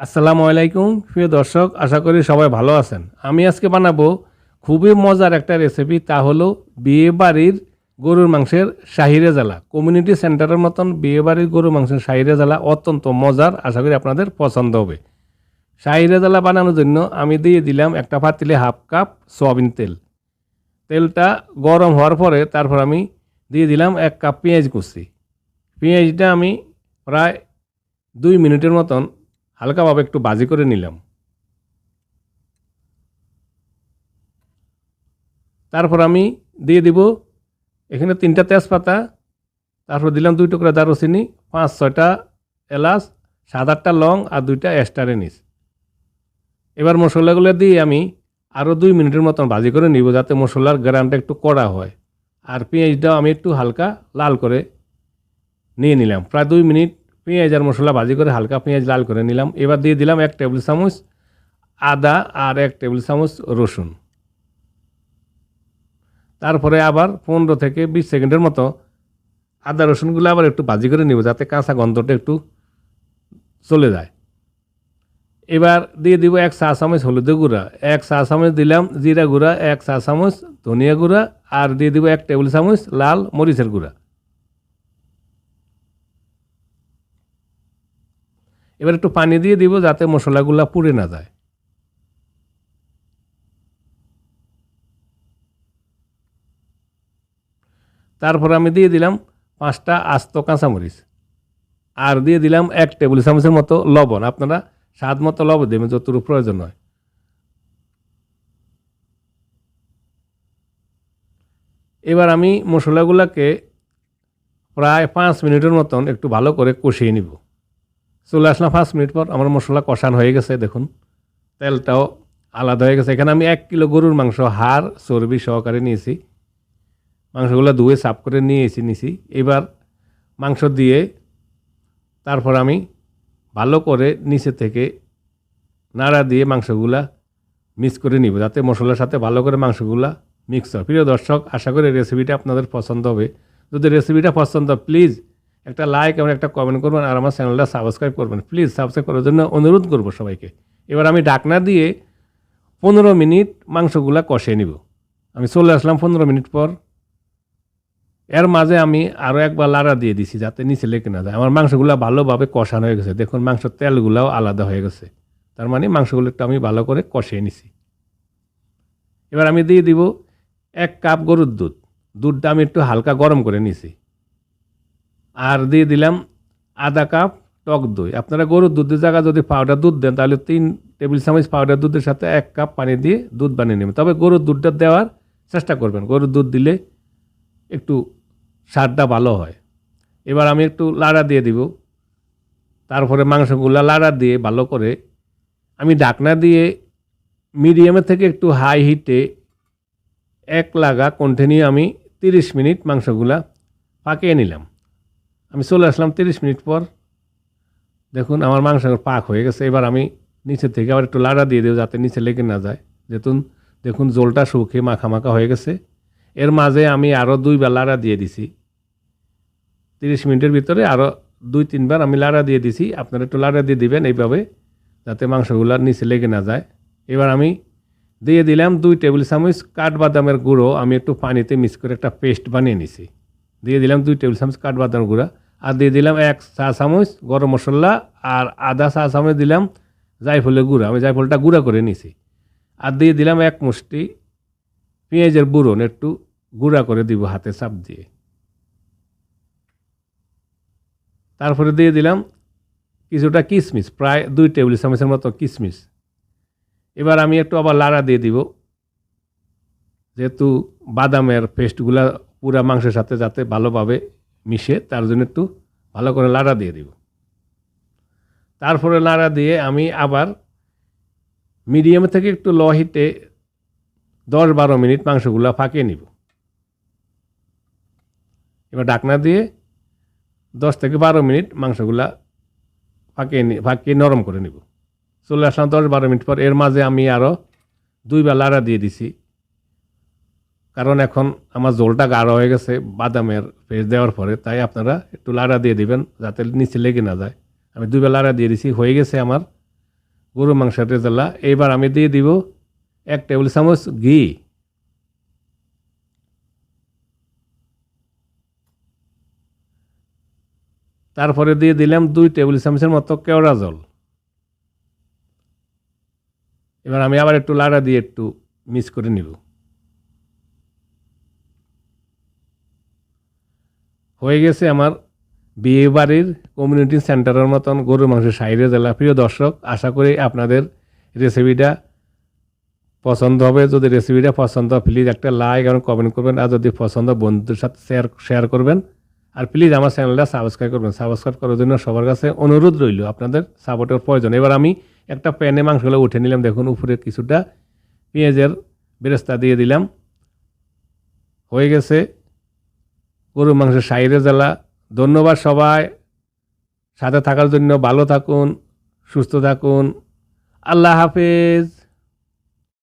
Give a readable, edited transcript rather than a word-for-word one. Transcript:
আসসালামু আলাইকুম প্রিয় দর্শক, আশা করি সবাই ভালো আছেন। আমি আজকে বানাবো খুবই মজার একটা রেসিপি, তা হলো বিয়ে বাড়ির গরুর মাংসের শাহি রেজালা। কমিউনিটি সেন্টারের মতন বিয়ে বাড়ির গরুর মাংসের শাহি রেজালা অত্যন্ত মজার, আশা করি আপনাদের পছন্দ হবে। শাহি রেজালা বানানোর জন্য আমি দিয়ে দিলাম একটা পাতিলে হাফ কাপ সয়াবিন তেল। তেলটা গরম হওয়ার পরে তারপর আমি দিয়ে দিলাম 1 কাপ পেঁয়াজ কুচি। পেঁয়াজটা আমি প্রায় 2 মিনিটের মতন হালকাভাবে একটু ভাজি করে নিলাম। তারপর আমি দিয়ে দিব এখানে 3টা তেজপাতা, তারপর দিলাম 2 টুকরা দারুচিনি, 5-6টা এলাচ, 7-8টা লং আর 2টা স্টার এনিস। এবার মশলাগুলো দিয়ে আমি আরও 2 মিনিটের মতন ভাজি করে নিব, যাতে মশলার গ্রানটা একটু কড়া হয়। আর পেঁয়াজটাও আমি একটু হালকা লাল করে নিয়ে নিলাম। প্রায় 2 মিনিট পেঁয়াজ আর মশলা ভাজি করে হালকা পেঁয়াজ লাল করে নিলাম। এবার দিয়ে দিলাম 1 টেবিল চামচ আদা আর 1 টেবিল চামচ রসুন। তারপরে আবার 15 থেকে 20 সেকেন্ডের মতো আদা রসুনগুলো আবার একটু ভাজি করে নিব, যাতে কাঁচা গন্ধটা একটু চলে যায়। এবার দিয়ে দিব 1 চা চামচ হলুদের গুঁড়া, 1 চা চামচ দিলাম জিরা গুঁড়া, 1 চা চামচ ধনিয়া গুঁড়া, আর দিয়ে দিব 1 টেবিল চামচ লাল মরিচের গুঁড়া। এবার একটু পানি দিয়ে দিব, যাতে মশলাগুলো পুড়ে না যায়। তারপর আমি দিয়ে দিলাম 5টা আস্ত কাঁচামরিচ, আর দিয়ে দিলাম 1 টেবিল চামচের মতো লবণ। আপনারা স্বাদ মতো লবণ দেবেন যতটুকু প্রয়োজন হয়। এবার আমি মশলাগুলোকে প্রায় 5 মিনিটের মতন একটু ভালো করে কষিয়ে নিব। চলে আসলাম 5 মিনিট পর, আমার মশলা কষানো হয়ে গেছে। দেখুন তেলটাও আলাদা হয়ে গেছে। এখানে আমি 1 কিলো গরুর মাংস হাড় চর্বি সহকারে নিয়েছি। মাংসগুলো ধুয়ে সাফ করে নিয়েছি। এবার মাংস দিয়ে তারপর আমি ভালো করে নিচে থেকে নাড়া দিয়ে মাংসগুলা মিক্স করে নিব, যাতে মশলার সাথে ভালো করে মাংসগুলা মিক্স হয়। প্রিয় দর্শক, আশা করি রেসিপিটা আপনাদের পছন্দ হবে। যদি রেসিপিটা পছন্দ প্লিজ একটা লাইক এবং একটা কমেন্ট করবেন, আর আমার চ্যানেলটা সাবস্ক্রাইব করবেন। প্লিজ সাবস্ক্রাইব করার জন্য অনুরোধ করব সবাইকে। এবার আমি ঢাকনা দিয়ে 15 মিনিট মাংসগুলা কষিয়ে নিব। আমি চলে আসলাম 15 মিনিট পর। এর মাঝে আমি আরও একবার লাড়া দিয়ে দিছি, যাতে নিচে লেগে না যায়। আমার মাংসগুলো ভালোভাবে কষানো হয়ে গেছে। দেখুন মাংসের তেলগুলোও আলাদা হয়ে গেছে। তার মানে মাংসগুলো একটু আমি ভালো করে কষিয়ে নিছি। এবার আমি দিয়ে দিব 1 কাপ গরুর দুধ। দুধটা আমি একটু হালকা গরম করে নিছি। আর দিয়ে দিলাম আধা কাপ টক দই। আপনারা গরুর দুধের জায়গায় যদি পাউডার দুধ দেন, তাহলে 3 টেবিল চামচ পাউডার দুধের সাথে 1 কাপ পানি দিয়ে দুধ বানিয়ে নেবেন। তবে গরুর দুধটা দেওয়ার চেষ্টা করবেন, গরুর দুধ দিলে একটু স্বাদটা ভালো হয়। এবার আমি একটু লাড়া দিয়ে দিব। তারপরে মাংসগুলো লাড়া দিয়ে ভালো করে আমি ঢাকনা দিয়ে মিডিয়ামের থেকে একটু হাই হিটে এক লাগা কন্টিনিউ আমি 30 মিনিট মাংসগুলা পাকিয়ে নিলাম। আমি চলে আসলাম 30 মিনিট পর। দেখুন আমার মাংস পাক হয়ে গেছে। এবার আমি নিচে থেকে আবার একটু লাড়া দিয়ে দেব, যাতে নিচে লেগে না যায়। দেখুন জলটা শুকিয়ে মাখা মাখা হয়ে গেছে। এর মাঝে আমি আরও 2 বার লাড়া দিয়ে দিছি। 30 মিনিটের ভিতরে আরও 2-3 বার আমি লাড়া দিয়ে দিছি। আপনারা একটু লাড়া দিয়ে দিবেন এইভাবে, যাতে মাংসগুলো নিচে লেগে না যায়। এবার আমি দিয়ে দিলাম 2 টেবিল চামচ কাঠবাদামের গুঁড়ো। আমি একটু পানিতে মিক্স করে একটা পেস্ট বানিয়ে নিছি। দিয়ে দিলাম 2 টেবিল চামচ কাঠবাদামের গুঁড়া, আর দিয়ে দিলাম 1 চা চামচ গরম মশলা, আর আধা চা চামচ দিলাম জায়ফলের গুঁড়া। আমি জায়ফলটা গুঁড়া করে নিছি। আর দিয়ে দিলাম 1 মুষ্টি পেঁয়াজের বুড়ন, একটু গুঁড়া করে দিব হাতে চাপ দিয়ে। তারপরে দিয়ে দিলাম কিছুটা কিশমিশ, প্রায় 2 টেবিল চামচের মতো কিশমিশ। এবার আমি একটু আবার লাড়া দিয়ে দিব, যেহেতু বাদামের পেস্টগুলা পুরা মাংসের সাথে যাতে ভালোভাবে মিশে, তার জন্য একটু ভালো করে লাড়া দিয়ে দিব। তারপরে লাড়া দিয়ে আমি আবার মিডিয়াম থেকে একটু লো হিটে 10-12 মিনিট মাংসগুলা পাকিয়ে নিব। এবার ঢাকনা দিয়ে 10 থেকে 12 মিনিট মাংসগুলা পাকিয়ে নরম করে নিব। চলে আসলাম 10-12 মিনিট পর। এর মাঝে আমি আরও 2 বার লাড়া দিয়ে দিছি, কারণ এখন আমার ঝোলটা গাঢ় হয়ে গেছে বাদামের পেস্ট দেওয়ার পরে। তাই আপনারা একটু লাড়া দিয়ে দিবেন, যাতে নিচে লেগে না যায়। আমি 2 বার লাড়া দিয়ে দিছি। হয়ে গেছে আমার গরু মাংসের রেজালা। এইবার আমি দিয়ে দিব 1 টেবিল চামচ ঘি, তারপরে দিয়ে দিলাম 2 টেবিল চামচের মতো কেওড়া জল। এবার আমি আবার একটু লাড়া দিয়ে একটু মিক্স করে নিব। হয়ে গেছে আমার বিয়ে বাড়ির কমিউনিটি সেন্টারের মতন গরুর মাংসের শাহি রেজালা। প্রিয় দর্শক, আশা করি আপনাদের রেসিপিটা পছন্দ হবে। যদি রেসিপিটা পছন্দ হয় প্লিজ একটা লাইক এবং কমেন্ট করবেন, আর যদি পছন্দ বন্ধুদের সাথে শেয়ার করবেন। আর প্লিজ আমার চ্যানেলটা সাবস্ক্রাইব করবেন। সাবস্ক্রাইব করার জন্য সবার কাছে অনুরোধ রইল, আপনাদের সাপোর্টের প্রয়োজন। এবার আমি একটা প্যানে মাংসগুলো উঠে নিলাম। দেখুন উপরে কিছুটা পেঁয়াজের বেরেস্তা দিয়ে দিলাম। হয়ে গেছে গরুর মাংসের শাহি রেজালা। ধন্যবাদ সবাই সাথে থাকার জন্য। ভালো থাকুন, সুস্থ থাকুন। আল্লাহ হাফেজ।